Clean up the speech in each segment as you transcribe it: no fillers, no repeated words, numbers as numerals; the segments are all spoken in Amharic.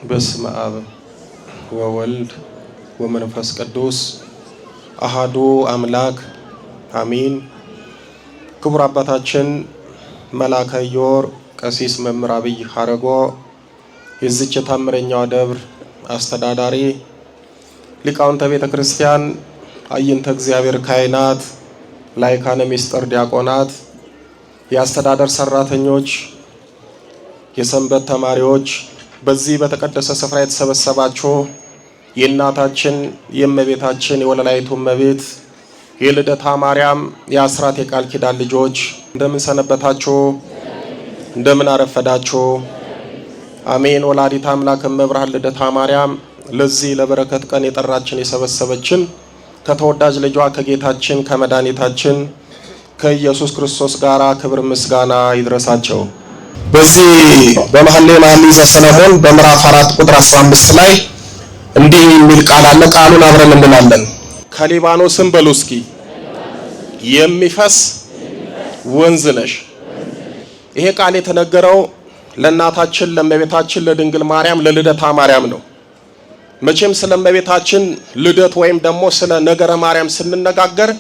በስመ አብ ወወልድ ወመንፈስ ቅዱስ አሃዱ አምላክ አሜን። ክቡር አባታችን መልአከ ኢዮር ቀሲስ መምህር አብይ ሐረጎ የዚች ታምረኛዋ ደብር አስተዳዳሪ፣ ሊቃውንተ ቤተ ክርስቲያን፣ አይንተ እግዚአብሔር ካህናት፣ ላይካነ ምስጢር ዲያቆናት፣ የአስተዳደር ሰራተኞች፣ የሰንበት ተማሪዎች፣ በዚህ በተቀደሰ ስፍራ የተሰበሰባችሁ የእናታችን የእመቤታችን የወለላይቱ እመቤት የልደታ ማርያም የአስራት የቃል ኪዳን ልጆች እንደምን ሰነበታችሁ? እንደምን አረፈዳችሁ? አሜን። ወላዲተ አምላክ እመብርሃን ልደታ ማርያም ለዚህ ለበረከት ቀን የጠራችን የሰበሰበችን ከተወዳጅ ልጇ ከጌታችን ከመድኃኒታችን ከኢየሱስ ክርስቶስ ጋራ ክብር ምስጋና ይድረሳቸው። በዚህ በመኃልየ መኃልይ ዘሰሎሞን በምዕራፍ 4 ቁጥር 15 ላይ እንዲህ የሚል ቃል አለ። ቃሉን አብረን እንላለን። ከሊባኖስም በሉ እስኪ የሚፈስ ወንዝ ነሽ። ይሄ ቃል የተነገረው ለእናታችን ለእመቤታችን ለድንግል ማርያም ለልደታ ማርያም ነው። መቼም ስለ እመቤታችን ልደት ወይም ደግሞ ስለ ነገረ ማርያም ስንነጋገር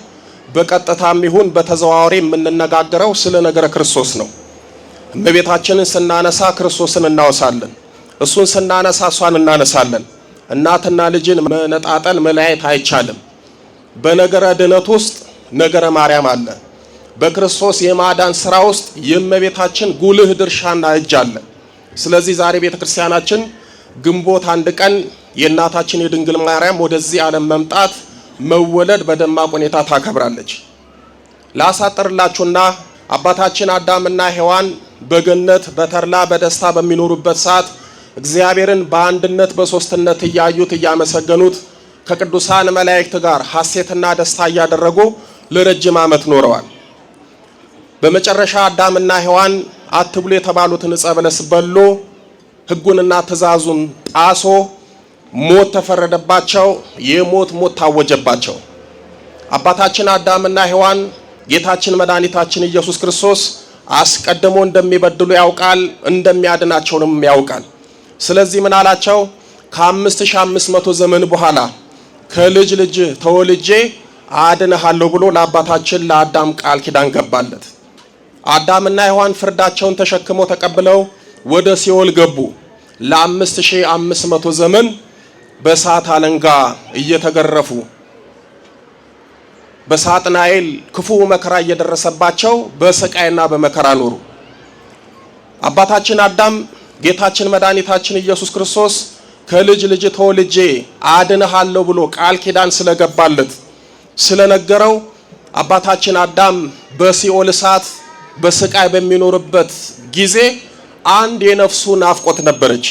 በቀጥታም ይሁን በተዘዋዋሪ የምንነጋገረው ስለ ነገረ ክርስቶስ ነው። እመቤታችንን ስናነሳ ክርስቶስን እናወሳለን። እሱን ስናነሳ እሷን እናነሳለን። እናትና ልጅን መነጣጠል መለያየት አይቻልም። በነገረ ድነት ውስጥ ነገረ ማርያም አለ። በክርስቶስ የማዳን ስራ ውስጥ የእመቤታችን ጉልህ ድርሻና እጅ አለ። ስለዚህ ዛሬ ቤተክርስቲያናችን ግንቦት 1 ቀን የእናታችን የድንግል ማርያም ወደዚህ ዓለም መምጣት መወለድ በደማቅ ሁኔታ ታከብራለች። ላሳጥርላችሁና አባታችን አዳምና ሔዋን በገነት በተድላ በደስታ በሚኖሩበት ሰዓት እግዚአብሔርን በአንድነት በሶስትነት እያዩት እያመሰገኑት ከቅዱሳን መላእክት ጋር ሐሴትና ደስታ እያደረጉ ለረጅም ዓመት ኖረዋል። በመጨረሻ አዳምና ሔዋን አትብሉ የተባሉትን ዕፀ በለስ በሉ፣ ሕጉንና ትእዛዙን ጣሶ ሞት ተፈረደባቸው። የሞት ሞት ታወጀባቸው። አባታችን አዳምና ሔዋን ጌታችን መድኃኒታችን ኢየሱስ ክርስቶስ አስቀድሞ እንደሚበድሉ ያውቃል፣ እንደሚያድናቸውም ያውቃል። ስለዚህ ምን አላቸው? ከ5500 ዘመን በኋላ ከልጅ ልጅ ተወልጄ አድንሃለሁ ብሎ ለአባታችን ለአዳም ቃል ኪዳን ገባለት። አዳምና ሔዋን ፍርዳቸውን ተሸክመው ተቀብለው ወደ ሲኦል ገቡ። ለ5500 ዘመን በእሳት አለንጋ እየተገረፉ በሳጥናኤል ክፉ መከራ እየደረሰባቸው በስቃይና በመከራ ኖሩ። አባታችን አዳም ጌታችን መድኃኒታችን ኢየሱስ ክርስቶስ ከልጅ ልጅ ተወልጄ አድንሃለሁ ብሎ ቃል ኪዳን ስለገባለት ስለነገረው አባታችን አዳም በሲኦል እሳት በስቃይ በሚኖርበት ጊዜ አንድ የነፍሱ ናፍቆት ነበረች።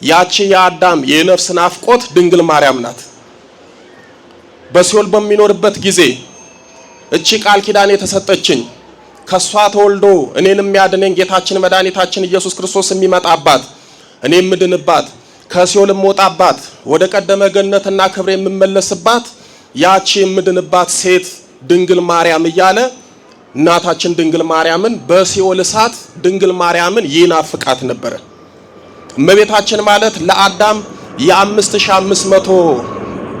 ያቺ የአዳም የነፍስ ናፍቆት ድንግል ማርያም ናት። በሲኦል በሚኖርበት ጊዜ እቺ ቃል ኪዳን የተሰጠችኝ ከሷ ተወልዶ እኔን የሚያድነኝ ጌታችን መድኃኒታችን ኢየሱስ ክርስቶስ የሚመጣባት እኔ የምድንባት ከሲኦል የምወጣባት ወደ ቀደመ ገነትና ክብር የምመለስባት ያቺ የምድንባት ሴት ድንግል ማርያም እያለ እናታችን ድንግል ማርያምን በሲኦል እሳት ድንግል ማርያምን ይናፍቃት ነበረ። እመቤታችን ማለት ለአዳም የ5500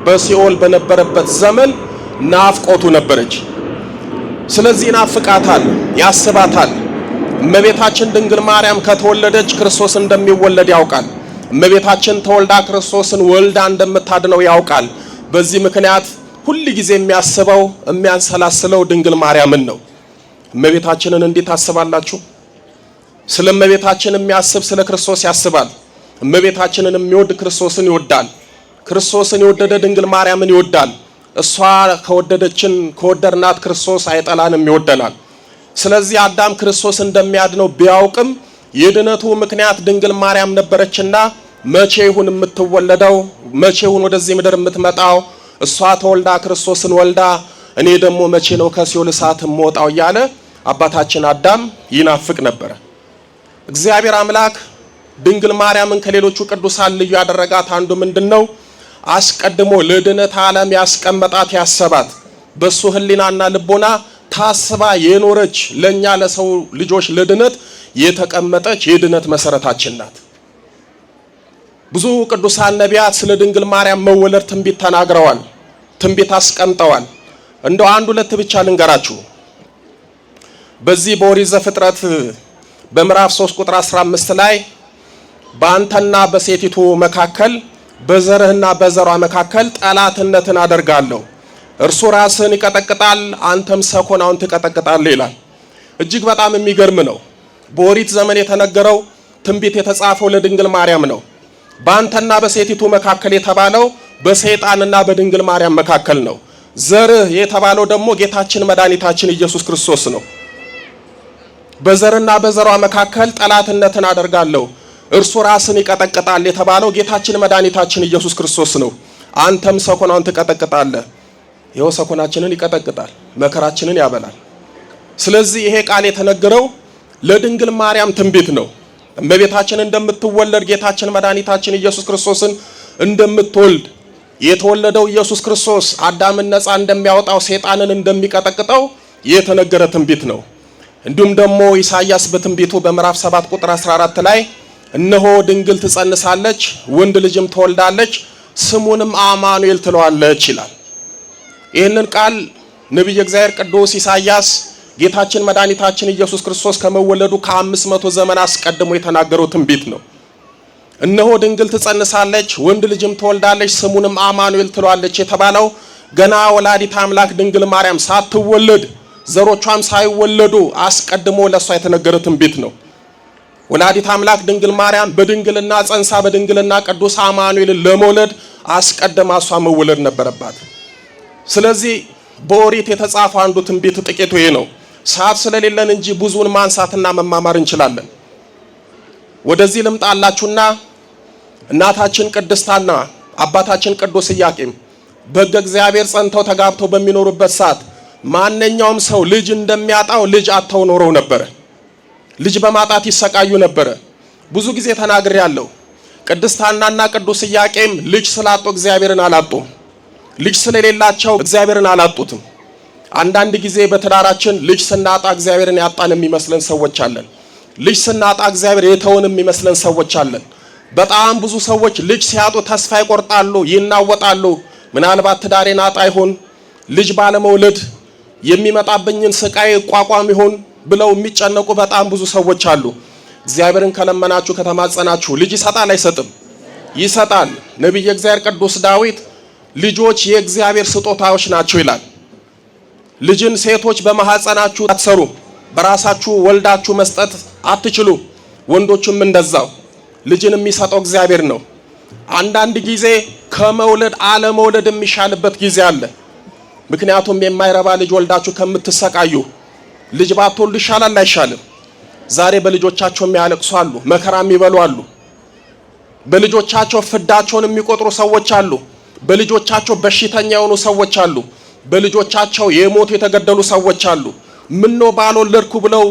በሲኦል በነበረበት ዘመን ናፍቆቱ ነበረች። ስለዚህ ናፍቃታል፣ ያስባታል። እመቤታችን ድንግል ማርያም ከተወለደች ክርስቶስ እንደሚወለድ ያውቃል። እመቤታችን ተወልዳ ክርስቶስን ወልዳ እንደምታድነው ያውቃል። በዚህ ምክንያት ሁል ጊዜ የሚያስበው የሚያንሰላስለው ድንግል ማርያምን ነው። እመቤታችንን እንዴት ታስባላችሁ? ስለ እመቤታችን የሚያስብ ስለ ክርስቶስ ያስባል። እመቤታችንን የሚወድ ክርስቶስን ይወዳል። ክርስቶስን የወደደ ድንግል ማርያምን ይወዳል። እሷ ከወደደችን ከወደድናት ክርስቶስ አይጠላንም፣ ይወደናል። ስለዚህ አዳም ክርስቶስ እንደሚያድነው ቢያውቅም የድነቱ ምክንያት ድንግል ማርያም ነበረችና መቼ ይሁን የምትወለደው፣ መቼ ይሁን ወደዚህ ምድር የምትመጣው፣ እሷ ተወልዳ ክርስቶስን ወልዳ እኔ ደግሞ መቼ ነው ከሲኦል እሳት የምወጣው እያለ አባታችን አዳም ይናፍቅ ነበረ። እግዚአብሔር አምላክ ድንግል ማርያምን ከሌሎቹ ቅዱሳን ልዩ ያደረጋት አንዱ ምንድነው? አስቀድሞ ለድነት ዓለም ያስቀመጣት ያሰባት በሱ ህሊናና ልቦና ታስባ የኖረች ለኛ ለሰው ልጆች ለድነት የተቀመጠች የድነት መሰረታችን ናት። ብዙ ቅዱሳን ነቢያት ስለ ድንግል ማርያም መወለድ ትንቢት ተናግረዋል፣ ትንቢት አስቀምጠዋል። እንደው አንድ ሁለት ብቻ ልንገራችሁ። በዚህ በኦሪት ዘፍጥረት በምዕራፍ 3 ቁጥር 15 ላይ በአንተና በሴቲቱ መካከል በዘርህና በዘሯ መካከል ጠላትነትን አደርጋለሁ፣ እርሱ ራስህን ይቀጠቅጣል፣ አንተም ሰኮናውን ትቀጠቅጣለህ ይላል። እጅግ በጣም የሚገርም ነው። በኦሪት ዘመን የተነገረው ትንቢት የተጻፈው ለድንግል ማርያም ነው። በአንተና በሴቲቱ መካከል የተባለው በሰይጣንና በድንግል ማርያም መካከል ነው። ዘርህ የተባለው ደግሞ ጌታችን መድኃኒታችን ኢየሱስ ክርስቶስ ነው። በዘርና በዘሯ መካከል ጠላትነትን አደርጋለሁ፣ እርሱ ራስን ይቀጠቅጣል የተባለው ጌታችን መድኃኒታችን ኢየሱስ ክርስቶስ ነው። አንተም ሰኮናውን ትቀጠቅጣለህ። ይኸው ሰኮናችንን ይቀጠቅጣል፣ መከራችንን ያበላል። ስለዚህ ይሄ ቃል የተነገረው ለድንግል ማርያም ትንቢት ነው። እመቤታችን እንደምትወለድ ጌታችን መድኃኒታችን ኢየሱስ ክርስቶስን እንደምትወልድ የተወለደው ኢየሱስ ክርስቶስ አዳምን ነፃ እንደሚያወጣው ሰይጣንን እንደሚቀጠቅጠው የተነገረ ትንቢት ነው። እንዲሁም ደግሞ ኢሳይያስ በትንቢቱ በምዕራፍ 7 ቁጥር 14 ላይ እነሆ ድንግል ትጸንሳለች፣ ወንድ ልጅም ትወልዳለች፣ ስሙንም አማኑኤል ትለዋለች ይላል። ይህንን ቃል ነቢየ እግዚአብሔር ቅዱስ ኢሳይያስ ጌታችን መድኃኒታችን ኢየሱስ ክርስቶስ ከመወለዱ ከ500 ዘመን አስቀድሞ የተናገረው ትንቢት ነው። እነሆ ድንግል ትጸንሳለች፣ ወንድ ልጅም ትወልዳለች፣ ስሙንም አማኑኤል ትለዋለች የተባለው ገና ወላዲተ አምላክ ድንግል ማርያም ሳትወለድ ዘሮቿም ሳይወለዱ አስቀድሞ ለሷ የተነገረ ትንቢት ነው። ወላዲተ አምላክ ድንግል ማርያም በድንግልና ጸንሳ በድንግልና ቅዱስ አማኑኤልን ለመውለድ አስቀድማ እሷ መወለድ ነበረባት። ስለዚህ በኦሪት የተጻፈው አንዱ ትንቢት ጥቂቱ ይሄ ነው። ሰዓት ስለሌለን እንጂ ብዙውን ማንሳትና መማማር እንችላለን። ወደዚህ ልምጣላችሁና እናታችን ቅድስታና አባታችን ቅዱስ ኢያቄም በሕገ እግዚአብሔር ጸንተው ተጋብተው በሚኖሩበት ሰዓት ማንኛውም ሰው ልጅ እንደሚያጣው ልጅ አጥተው ኖረው ነበረ። ልጅ በማጣት ይሰቃዩ ነበረ። ብዙ ጊዜ ተናግሬያለሁ። ቅድስታናና ቅዱስ ኢያቄም ልጅ ስላጡ እግዚአብሔርን አላጡም። ልጅ ስለሌላቸው እግዚአብሔርን አላጡትም። አንዳንድ ጊዜ በትዳራችን ልጅ ስናጣ እግዚአብሔርን ያጣን የሚመስለን ሰዎች አለን። ልጅ ስናጣ እግዚአብሔር የተውን የሚመስለን ሰዎች አለን። በጣም ብዙ ሰዎች ልጅ ሲያጡ ተስፋ ይቆርጣሉ፣ ይናወጣሉ። ምናልባት ትዳሬን አጣ ይሆን፣ ልጅ ባለመውለድ የሚመጣብኝን ስቃይ ቋቋም ይሆን ብለው የሚጨነቁ በጣም ብዙ ሰዎች አሉ። እግዚአብሔርን ከለመናችሁ ከተማጸናችሁ ልጅ ይሰጣል አይሰጥም? ይሰጣል። ነቢየ እግዚአብሔር ቅዱስ ዳዊት ልጆች የእግዚአብሔር ስጦታዎች ናቸው ይላል። ልጅን ሴቶች በማህፀናችሁ አትሰሩ፣ በራሳችሁ ወልዳችሁ መስጠት አትችሉ። ወንዶችም እንደዛው። ልጅን የሚሰጠው እግዚአብሔር ነው። አንዳንድ ጊዜ ከመውለድ አለመውለድ የሚሻልበት ጊዜ አለ። ምክንያቱም የማይረባ ልጅ ወልዳችሁ ከምትሰቃዩ ልጅ ባትወልዱ ይሻላል አይሻልም? ዛሬ በልጆቻቸው የሚያለቅሱ አሉ፣ መከራ የሚበሉ አሉ። በልጆቻቸው ፍዳቸውን የሚቆጥሩ ሰዎች አሉ። በልጆቻቸው በሽተኛ የሆኑ ሰዎች አሉ። በልጆቻቸው የሞቱ የተገደሉ ሰዎች አሉ። ምነው ባልወለድኩ ብለው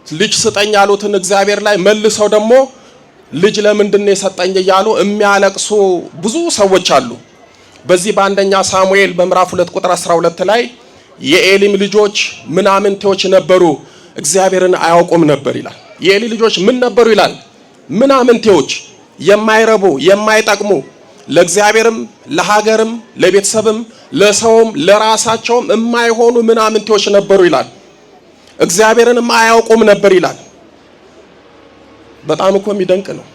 ልጅ ስጠኝ ያሉትን እግዚአብሔር ላይ መልሰው ደግሞ ልጅ ለምንድን ነው የሰጠኝ እያሉ የሚያለቅሱ ብዙ ሰዎች አሉ። በዚህ በአንደኛ ሳሙኤል በምዕራፍ 2 ቁጥር 12 ላይ የኤሊም ልጆች ምናምንቴዎች ነበሩ፣ እግዚአብሔርን አያውቁም ነበር ይላል። የኤሊ ልጆች ምን ነበሩ ይላል? ምናምንቴዎች፣ የማይረቡ የማይጠቅሙ፣ ለእግዚአብሔርም ለሀገርም ለቤተሰብም ለሰውም ለራሳቸውም የማይሆኑ ምናምንቴዎች ነበሩ ይላል። እግዚአብሔርንም አያውቁም ነበር ይላል። በጣም እኮ የሚደንቅ ነው።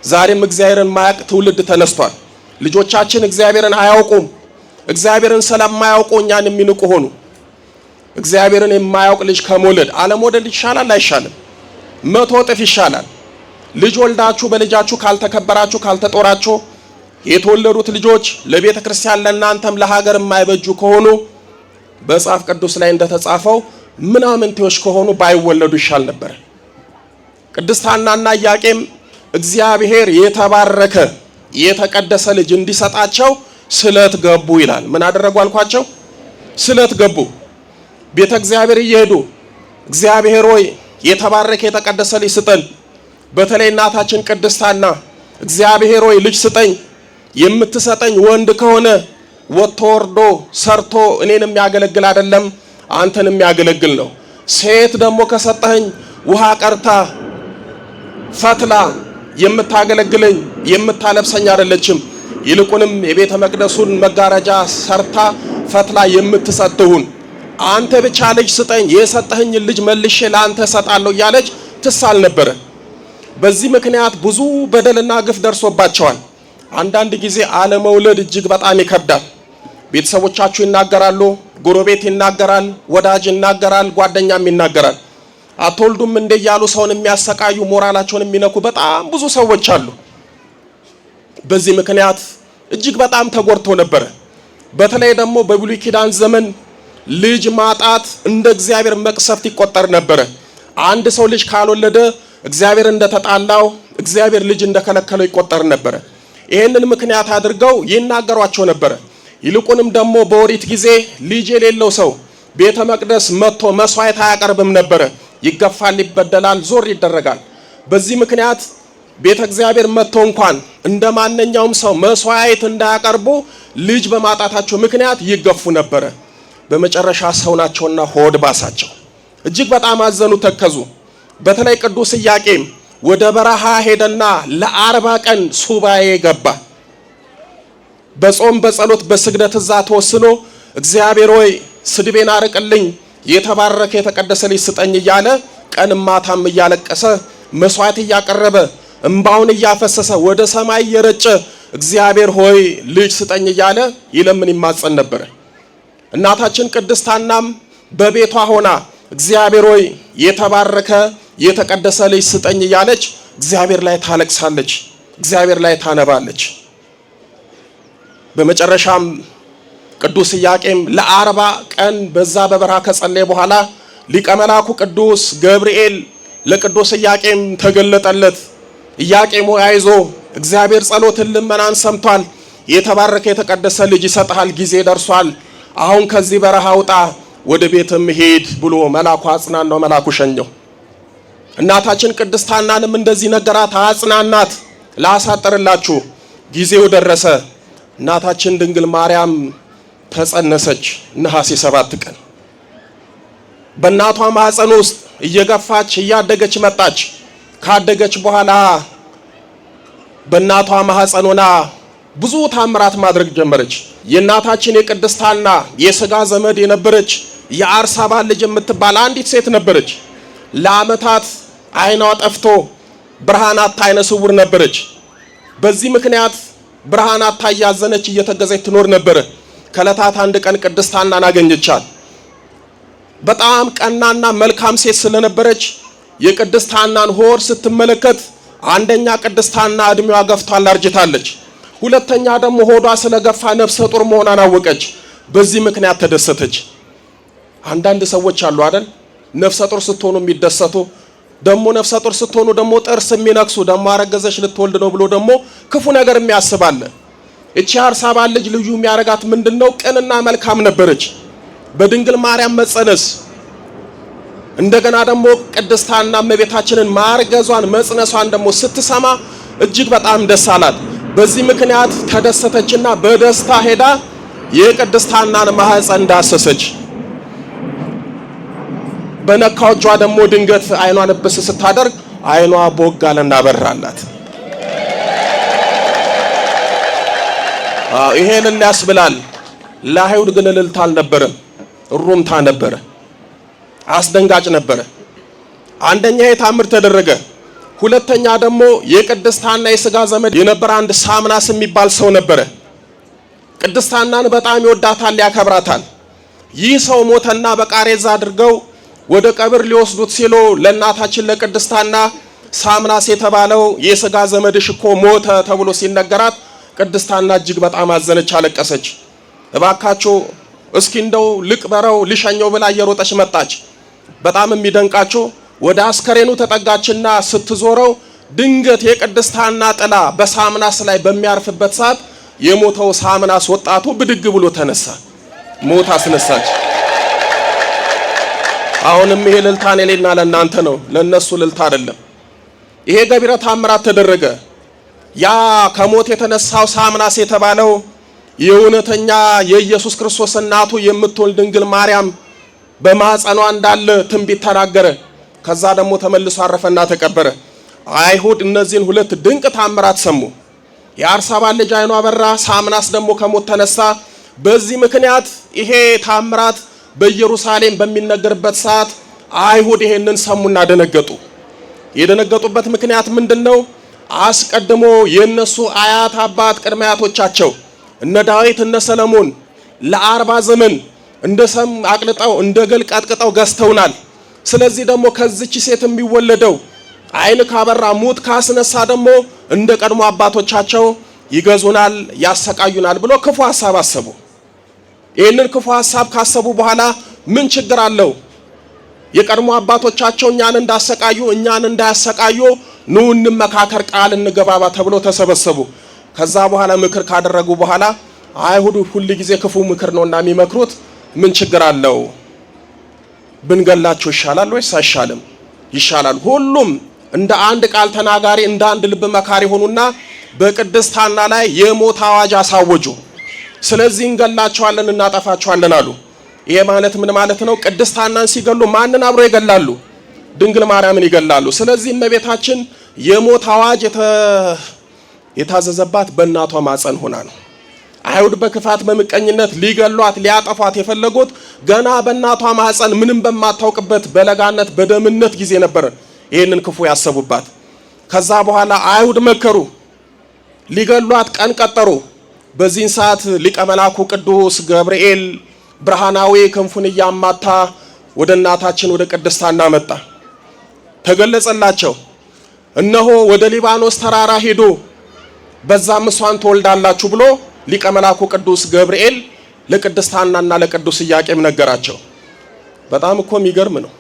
ዛሬም እግዚአብሔርን ማያውቅ ትውልድ ተነስቷል። ልጆቻችን እግዚአብሔርን አያውቁም። እግዚአብሔርን ስለማያውቁ እኛን የሚንቁ ሆኑ። እግዚአብሔርን የማያውቅ ልጅ ከመውለድ አለመውለድ ይሻላል አይሻልም? 100 እጥፍ ይሻላል። ልጅ ወልዳችሁ በልጃችሁ ካልተከበራችሁ ካልተጦራችሁ የተወለዱት ልጆች ለቤተ ክርስቲያን ለእናንተም ለሀገር የማይበጁ ከሆኑ በመጽሐፍ ቅዱስ ላይ እንደተጻፈው ምናምንቴዎች ከሆኑ ባይወለዱ ይሻል ነበር። ቅድስት ሐናና ኢያቄም እግዚአብሔር የተባረከ የተቀደሰ ልጅ እንዲሰጣቸው ስለት ገቡ ይላል። ምን አደረጉ አልኳቸው? ስለት ገቡ። ቤተ እግዚአብሔር እየሄዱ እግዚአብሔር ሆይ የተባረከ የተቀደሰ ልጅ ስጠን። በተለይ እናታችን ቅድስት ሐና እግዚአብሔር ሆይ ልጅ ስጠኝ፣ የምትሰጠኝ ወንድ ከሆነ ወጥቶ ወርዶ ሰርቶ እኔን የሚያገለግል አይደለም አንተን የሚያገለግል ነው። ሴት ደግሞ ከሰጠኸኝ ውሃ ቀርታ ፈትላ የምታገለግለኝ የምታለብሰኝ አይደለችም። ይልቁንም የቤተ መቅደሱን መጋረጃ ሰርታ ፈትላ የምትሰጥሁን አንተ ብቻ ልጅ ስጠኝ፣ የሰጠህኝ ልጅ መልሼ ለአንተ ሰጣለሁ እያለች ትሳል ነበር። በዚህ ምክንያት ብዙ በደልና ግፍ ደርሶባቸዋል። አንዳንድ ጊዜ አለመውለድ እጅግ በጣም ይከብዳል። ቤተሰቦቻችሁ ይናገራሉ፣ ጎረቤት ይናገራል፣ ወዳጅ ይናገራል፣ ጓደኛም ይናገራል። አትወልዱም እንደ እያሉ ሰውን የሚያሰቃዩ ሞራላቸውን የሚነኩ በጣም ብዙ ሰዎች አሉ። በዚህ ምክንያት እጅግ በጣም ተጎድቶ ነበር። በተለይ ደግሞ በብሉይ ኪዳን ዘመን ልጅ ማጣት እንደ እግዚአብሔር መቅሰፍት ይቆጠር ነበር። አንድ ሰው ልጅ ካልወለደ እግዚአብሔር እንደተጣላው፣ እግዚአብሔር ልጅ እንደከለከለው ይቆጠር ነበር። ይሄንን ምክንያት አድርገው ይናገሯቸው ነበር። ይልቁንም ደግሞ በኦሪት ጊዜ ልጅ የሌለው ሰው ቤተ መቅደስ መጥቶ መስዋዕት አያቀርብም ነበር። ይገፋል፣ ይበደላል፣ ዞር ይደረጋል። በዚህ ምክንያት ቤተ እግዚአብሔር መጥቶ እንኳን እንደማንኛውም ሰው መስዋዕት እንዳያቀርቡ ልጅ በማጣታቸው ምክንያት ይገፉ ነበር። በመጨረሻ ሰው ናቸውና ሆድ ባሳቸው። እጅግ በጣም አዘኑ፣ ተከዙ። በተለይ ቅዱስ ኢያቄም ወደ በረሃ ሄደና ለ40 ቀን ሱባኤ ገባ። በጾም በጸሎት በስግደት እዛ ተወስኖ እግዚአብሔር ሆይ ስድቤን አርቅልኝ፣ የተባረከ የተቀደሰ ልጅ ስጠኝ እያለ ቀንም ማታም እያለቀሰ መስዋዕት እያቀረበ እንባውን እያፈሰሰ ወደ ሰማይ እየረጨ እግዚአብሔር ሆይ ልጅ ስጠኝ እያለ ይለምን ይማጸን ነበር። እናታችን ቅድስት ሐናም በቤቷ ሆና እግዚአብሔር ሆይ የተባረከ የተቀደሰ ልጅ ስጠኝ እያለች እግዚአብሔር ላይ ታለቅሳለች፣ እግዚአብሔር ላይ ታነባለች። በመጨረሻም ቅዱስ ኢያቄም ለ40 ቀን በዛ በበረሃ ከጸለየ በኋላ ሊቀ መላኩ ቅዱስ ገብርኤል ለቅዱስ ኢያቄም ተገለጠለት። ኢያቄም ሆይ አይዞህ፣ እግዚአብሔር ጸሎትን ልመናን ሰምቷል፣ የተባረከ የተቀደሰ ልጅ ይሰጥሃል፣ ጊዜ ደርሷል፣ አሁን ከዚህ በረሃ ውጣ፣ ወደ ቤትም ሄድ ብሎ መላኩ አጽናናው፣ መላኩ ሸኘው። እናታችን ቅድስት ሐናንም እንደዚህ ነገራት፣ አጽናናት። ላሳጥርላችሁ፣ ጊዜው ደረሰ። እናታችን ድንግል ማርያም ተጸነሰች። ነሐሴ 7 ቀን በእናቷ ማህፀን ውስጥ እየገፋች እያደገች መጣች። ካደገች በኋላ በእናቷ ማህፀን ሆና ብዙ ታምራት ማድረግ ጀመረች። የእናታችን የቅድስት ሐና የሥጋ ዘመድ የነበረች የአርሳባል ልጅ የምትባል አንዲት ሴት ነበረች። ለዓመታት ዓይኗ ጠፍቶ ብርሃናት ዓይነ ስውር ነበረች። በዚህ ምክንያት ብርሃናት ታያዘነች እየተገዘች ትኖር ነበር። ከዕለታት አንድ ቀን ቅድስት ሐናን አገኘቻት። በጣም ቀናና መልካም ሴት ስለነበረች የቅድስት ሐናን ሆር ስትመለከት አንደኛ ቅድስት ሐና እድሜዋ ገፍቷል፣ አርጅታለች። ሁለተኛ ደግሞ ሆዷ ስለገፋ ነፍሰ ጡር መሆኗን አወቀች። በዚህ ምክንያት ተደሰተች። አንዳንድ ሰዎች አሉ አይደል፣ ነፍሰ ጡር ስትሆኑ የሚደሰቱ፣ ደግሞ ነፍሰ ጡር ስትሆኑ ደግሞ ጥርስ የሚነክሱ፣ ደግሞ አረገዘች ልትወልድ ነው ብሎ ደግሞ ክፉ ነገር የሚያስባለ። እቺ አርሳባል ልጅ ልዩ የሚያረጋት ምንድነው? ቅንና መልካም ነበረች። በድንግል ማርያም መጸነስ እንደገና ደግሞ ቅድስት ሐና እመቤታችንን ማርገዟን መጽነሷን ደግሞ ስትሰማ እጅግ በጣም ደስ አላት። በዚህ ምክንያት ተደሰተችና በደስታ ሄዳ የቅድስት ሐናን ማህፀን ዳሰሰች። በነካው እጇ ደግሞ ድንገት ዓይኗን ልብስ ስታደርግ ዓይኗ ቦግ አለና በራላት። ይሄ እልል ያስብላል። ለአይሁድ ግን እልልታ አልነበረም፣ ሩምታ ነበረ። አስደንጋጭ ነበረ። አንደኛ የታምር ተደረገ። ሁለተኛ ደግሞ የቅድስት ሐና የሥጋ ዘመድ የነበረ አንድ ሳምናስ የሚባል ሰው ነበረ። ቅድስት ሐናን በጣም ይወዳታል፣ ያከብራታል። ይህ ሰው ሞተና በቃሬዛ አድርገው ወደ ቀብር ሊወስዱት ሲሉ ለእናታችን ለቅድስት ሐና ሳምናስ የተባለው የሥጋ ዘመድሽ እኮ ሞተ ተብሎ ሲነገራት ቅድስት ሐና እጅግ በጣም አዘነች፣ አለቀሰች። እባካችሁ እስኪ እንደው ልቅበረው ልሸኘው ብላ እየሮጠች መጣች። በጣም የሚደንቃችሁ ወደ አስከሬኑ ተጠጋችና ስትዞረው ድንገት የቅድስት ሐና ጥላ በሳምናስ ላይ በሚያርፍበት ሰዓት የሞተው ሳምናስ ወጣቱ ብድግ ብሎ ተነሳ፣ ሞት አስነሳች። አሁንም ይሄ እልልታ ለኔና ለእናንተ ነው፣ ለነሱ እልልታ አይደለም። ይሄ ገቢረ ተአምራት ተደረገ። ያ ከሞት የተነሳው ሳምናስ የተባለው የእውነተኛ የኢየሱስ ክርስቶስ እናቱ የምትወልድ ድንግል ማርያም በማህፀኗ እንዳለ ትንቢት ተናገረ። ከዛ ደግሞ ተመልሶ አረፈና ተቀበረ። አይሁድ እነዚህን ሁለት ድንቅ ታምራት ሰሙ። የአርሳባን ልጅ አይኗ በራ፣ ሳምናስ ደግሞ ከሞት ተነሳ። በዚህ ምክንያት ይሄ ታምራት በኢየሩሳሌም በሚነገርበት ሰዓት አይሁድ ይሄንን ሰሙና ደነገጡ። የደነገጡበት ምክንያት ምንድነው? አስቀድሞ የነሱ አያት አባት ቅድመ አያቶቻቸው እነ ዳዊት እነ ሰለሞን ለ40 ዘመን እንደ ሰም አቅልጠው እንደ ገል ቀጥቅጠው ገዝተውናል። ስለዚህ ደግሞ ከዚች ሴት የሚወለደው አይን ካበራ ሙት ካስነሳ ደግሞ እንደ ቀድሞ አባቶቻቸው ይገዙናል፣ ያሰቃዩናል ብሎ ክፉ ሐሳብ አሰቡ። ይህንን ክፉ ሐሳብ ካሰቡ በኋላ ምን ችግር አለው? የቀድሞ አባቶቻቸው እኛን እንዳሰቃዩ እኛን እንዳያሰቃዩ ኑ እንመካከር፣ ቃል እንገባባ ተብሎ ተሰበሰቡ። ከዛ በኋላ ምክር ካደረጉ በኋላ አይሁድ ሁሉ ጊዜ ክፉ ምክር ነውና የሚመክሩት ምን ችግር አለው? ብንገላቸው ይሻላል ወይስ አይሻልም? ይሻላል። ሁሉም እንደ አንድ ቃል ተናጋሪ እንደ አንድ ልብ መካሪ ሆኑና በቅድስት ሐና ላይ የሞት አዋጅ አሳወጁ። ስለዚህ እንገላቸዋለን፣ እናጠፋቸዋለን አሉ። ይሄ ማለት ምን ማለት ነው? ቅድስት ሐናን ሲገሉ ማንን አብሮ ይገላሉ? ድንግል ማርያምን ይገላሉ። ስለዚህ እመቤታችን የሞት አዋጅ የታዘዘባት በእናቷ ማፀን ሆና ነው። አይሁድ በክፋት በምቀኝነት ሊገሏት ሊያጠፏት የፈለጉት ገና በእናቷ ማፀን ምንም በማታውቅበት በለጋነት በደምነት ጊዜ ነበር ይሄንን ክፉ ያሰቡባት። ከዛ በኋላ አይሁድ መከሩ፣ ሊገሏት ቀን ቀጠሩ። በዚህን ሰዓት ሊቀ መላኩ ቅዱስ ገብርኤል ብርሃናዊ ክንፉን እያማታ ወደ እናታችን ወደ ቅድስት ሐና መጣ። ተገለጸላቸው። እነሆ ወደ ሊባኖስ ተራራ ሄዱ፣ በዛም እሷን ትወልዳላችሁ ብሎ ሊቀ መላኩ ቅዱስ ገብርኤል ለቅድስት ሐናና ለቅዱስ ኢያቄም ነገራቸው። በጣም እኮ የሚገርም ነው።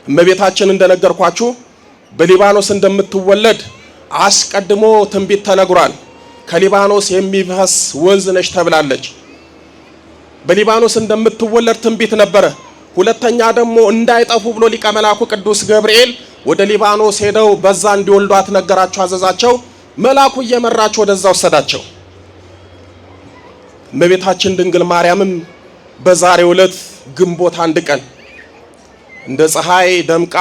እመቤታችን እንደነገርኳችሁ በሊባኖስ እንደምትወለድ አስቀድሞ ትንቢት ተነግሯል። ከሊባኖስ የሚፈስ ወንዝ ነች ተብላለች። በሊባኖስ እንደምትወለድ ትንቢት ነበረ። ሁለተኛ ደግሞ እንዳይጠፉ ብሎ ሊቀ መላኩ ቅዱስ ገብርኤል ወደ ሊባኖስ ሄደው በዛ እንዲወልዷት ነገራቸው፣ አዘዛቸው። መላኩ እየመራቸው ወደዛ ወሰዳቸው። እመቤታችን ድንግል ማርያምም በዛሬው ዕለት ግንቦት 1 ቀን እንደ ፀሐይ ደምቃ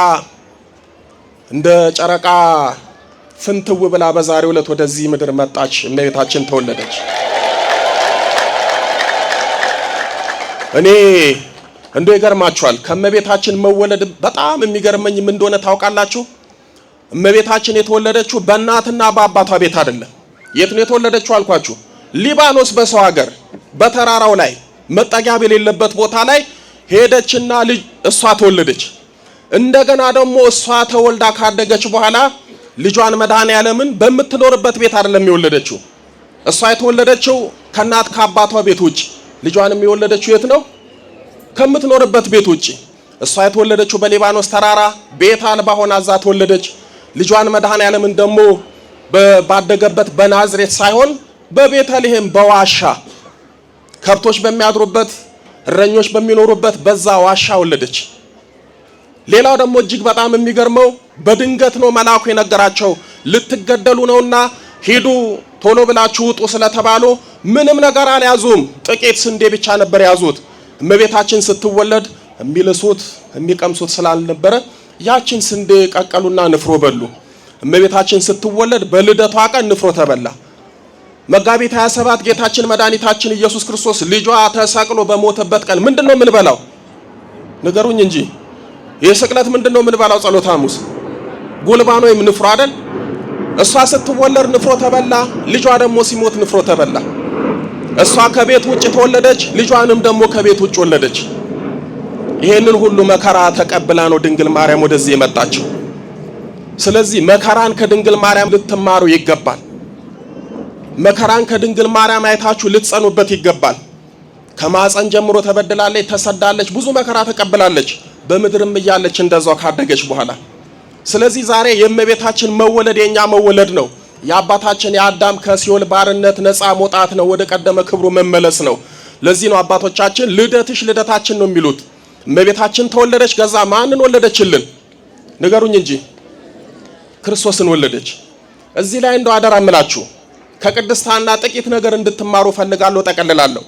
እንደ ጨረቃ ፍንትው ብላ በዛሬው ዕለት ወደዚህ ምድር መጣች። እመቤታችን ተወለደች። እኔ እንደ ይገርማችኋል ከእመቤታችን መወለድ በጣም የሚገርመኝ ምን እንደሆነ ታውቃላችሁ? እመቤታችን የተወለደችው በእናትና በአባቷ ቤት አይደለም። የት ነው የተወለደችው አልኳችሁ? ሊባኖስ በሰው ሀገር በተራራው ላይ መጠጊያ በሌለበት ቦታ ላይ ሄደችና ልጅ እሷ ተወለደች። እንደገና ደግሞ እሷ ተወልዳ ካደገች በኋላ ልጇን መድኃኔዓለምን በምትኖርበት ቤት አይደለም የወለደችው። እሷ የተወለደችው ከእናት ከአባቷ ቤት ውጭ። ልጇን የወለደችው የት ነው? ከምትኖርበት ቤት ውጭ። እሷ የተወለደችው በሊባኖስ ተራራ ቤት አልባ ሆና እዛ ተወለደች። ልጇን መድኃኔዓለምን ደግሞ ባደገበት በናዝሬት ሳይሆን በቤተልሔም በዋሻ ከብቶች በሚያድሩበት እረኞች በሚኖሩበት በዛ ዋሻ ወለደች። ሌላው ደግሞ እጅግ በጣም የሚገርመው በድንገት ነው መልአኩ የነገራቸው። ልትገደሉ ነውና ሂዱ ቶሎ ብላችሁ ውጡ ስለተባሉ ምንም ነገር አልያዙም። ጥቂት ስንዴ ብቻ ነበር ያዙት። እመቤታችን ስትወለድ የሚልሱት የሚቀምሱት ስላልነበረ ያችን ስንዴ ቀቀሉና ንፍሮ በሉ። እመቤታችን ስትወለድ በልደቷ ቀን ንፍሮ ተበላ። መጋቢት 27 ጌታችን መድኃኒታችን ኢየሱስ ክርስቶስ ልጇ ተሰቅሎ በሞተበት ቀን ምንድነው የምንበላው? ንገሩኝ እንጂ የስቅለት ምንድነው የምንበላው? ጸሎተ ሐሙስ ጉልባን ወይም ንፍሮ አይደል? እሷ ስትወለድ ንፍሮ ተበላ፣ ልጇ ደግሞ ሲሞት ንፍሮ ተበላ። እሷ ከቤት ውጭ ተወለደች፣ ልጇንም ደግሞ ከቤት ውጭ ወለደች። ይሄንን ሁሉ መከራ ተቀብላ ነው ድንግል ማርያም ወደዚህ የመጣችው። ስለዚህ መከራን ከድንግል ማርያም ልትማሩ ይገባል። መከራን ከድንግል ማርያም አይታችሁ ልትጸኑበት ይገባል። ከማፀን ጀምሮ ተበድላለች፣ ተሰዳለች፣ ብዙ መከራ ተቀብላለች። በምድርም እያለች እንደዛው ካደገች በኋላ ስለዚህ ዛሬ የእመቤታችን መወለድ የኛ መወለድ ነው። የአባታችን የአዳም ከሲኦል ባርነት ነፃ መውጣት ነው፣ ወደ ቀደመ ክብሩ መመለስ ነው። ለዚህ ነው አባቶቻችን ልደትሽ ልደታችን ነው የሚሉት። እመቤታችን ተወለደች፣ ገዛ ማንን ወለደችልን? ንገሩኝ እንጂ ክርስቶስን ወለደች። እዚህ ላይ እንደው አደራ እምላችሁ ከቅድስት ሐና ጥቂት ነገር እንድትማሩ ፈልጋለሁ፣ ጠቀልላለሁ።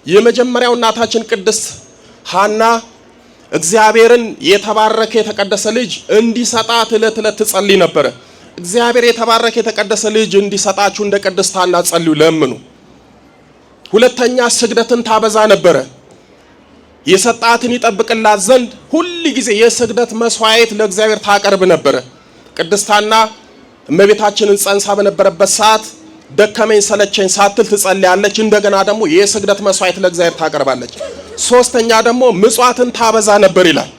የመጀመሪያው እናታችን ቅድስት ሐና እግዚአብሔርን የተባረከ የተቀደሰ ልጅ እንዲሰጣት እለት እለት ትጸልይ ነበር። እግዚአብሔር የተባረከ የተቀደሰ ልጅ እንዲሰጣችሁ እንደ ቅድስት ሐና ጸልዩ ለምኑ። ሁለተኛ ስግደትን ታበዛ ነበር። የሰጣትን ይጠብቅላት ዘንድ ሁሉ ጊዜ የስግደት መስዋዕት ለእግዚአብሔር ታቀርብ ነበር። ቅድስት ሐና እመቤታችንን ጸንሳ በነበረበት ሰዓት ደከመኝ ሰለቸኝ ሳትል ትጸልያለች። እንደገና ደግሞ የስግደት መስዋዕት ለእግዚአብሔር ታቀርባለች። ሶስተኛ ደግሞ ምጽዋትን ታበዛ ነበር ይላል።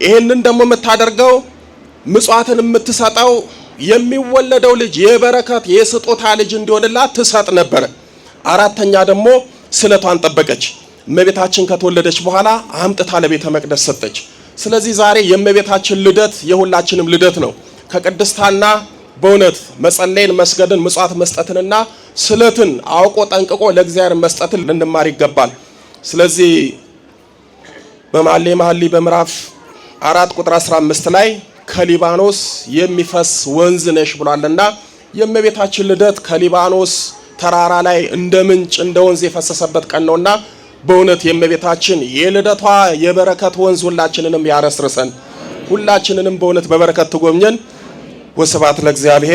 ይሄንን ደግሞ የምታደርገው ምጽዋትን የምትሰጠው የሚወለደው ልጅ የበረከት የስጦታ ልጅ እንዲሆንላት ትሰጥ ነበር። አራተኛ ደግሞ ስለቷን ጠበቀች። እመቤታችን ከተወለደች በኋላ አምጥታ ለቤተ መቅደስ ሰጠች። ስለዚህ ዛሬ የእመቤታችን ልደት የሁላችንም ልደት ነው። ከቅድስት ሐና በእውነት መጸለይን፣ መስገድን፣ ምጽዋት መስጠትንና ስለትን አውቆ ጠንቅቆ ለእግዚአብሔር መስጠትን ልንማር ይገባል። ስለዚህ በመኃልየ በምዕራፍ 4 ቁጥር 15 ላይ ከሊባኖስ የሚፈስ ወንዝ ነሽ ብሏልና የእመቤታችን ልደት ከሊባኖስ ተራራ ላይ እንደ ምንጭ እንደ ወንዝ የፈሰሰበት ቀን ነውና በእውነት የእመቤታችን የልደቷ የበረከት ወንዝ ሁላችንንም ያረስርሰን፣ ሁላችንንም በእውነት በበረከት ትጎብኘን። ወስብሐት ለእግዚአብሔር።